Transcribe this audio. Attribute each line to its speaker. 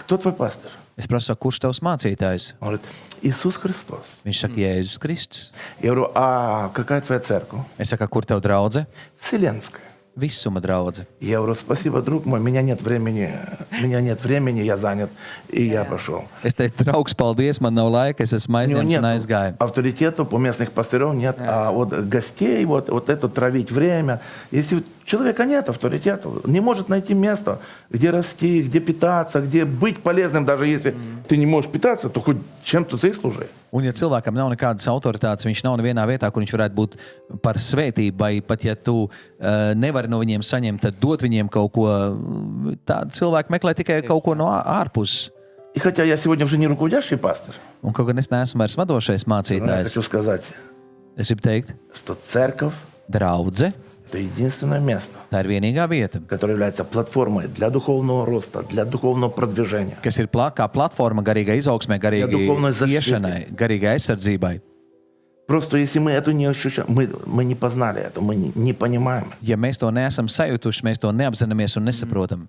Speaker 1: кто твой пастор?
Speaker 2: Es prasu, kurš tavs mācītājs?
Speaker 1: Он говорит, Иисус Христос.
Speaker 2: Viņš saka, Jēzus Kristus.
Speaker 1: Я говорю, а какая твоя церковь?
Speaker 2: Es saku, kur tev draudze?
Speaker 1: Вселенская.
Speaker 2: Visuma draudze.
Speaker 1: Я говорю, спасибо, друг мой, меня нет времени, я занят, и я пошел.
Speaker 2: Es teicu, draugs, paldies, man nav laika, es esmu
Speaker 1: У него
Speaker 2: aizņemts
Speaker 1: нет
Speaker 2: un aizgāju.
Speaker 1: авторитетов у местных пастыров, нет, а вот гостей, вот это травить время. Если у человека нет авторитетов, не может найти место, где расти, где питаться, где быть полезным, даже если ты не можешь питаться, то хоть чем-то ты служи.
Speaker 2: Un, ja cilvēkam nav nekādas autoritātes, viņš nav nevienā vietā, kur viņš varētu būt par svētību, vai pat ja tu nevari no viņiem saņemt, tad dot viņiem kaut ko. Tādi cilvēki meklē tikai kaut ko no ārpuses.
Speaker 1: И хотя я сегодня уже не руководящий пастор,
Speaker 2: Un kaut gan es neesmu vairs vadošais
Speaker 1: но я
Speaker 2: mācītājs,
Speaker 1: хочу сказать,
Speaker 2: es gribu teikt,
Speaker 1: что церковь
Speaker 2: draudze,
Speaker 1: – это единственное место,
Speaker 2: tā ir vienīgā vieta,
Speaker 1: которое является платформой для духовного роста, для духовного продвижения.
Speaker 2: kas ir kā platforma garīgai izaugsmē, garīgai
Speaker 1: dуховной защиты.
Speaker 2: iešanai, garīgai aizsardzībai.
Speaker 1: Просто если мы это не ощущаем, мы не познали это, мы не понимаем.
Speaker 2: Ja mēs to neesam sajutuši, mēs to neapzināmies un nesaprotam.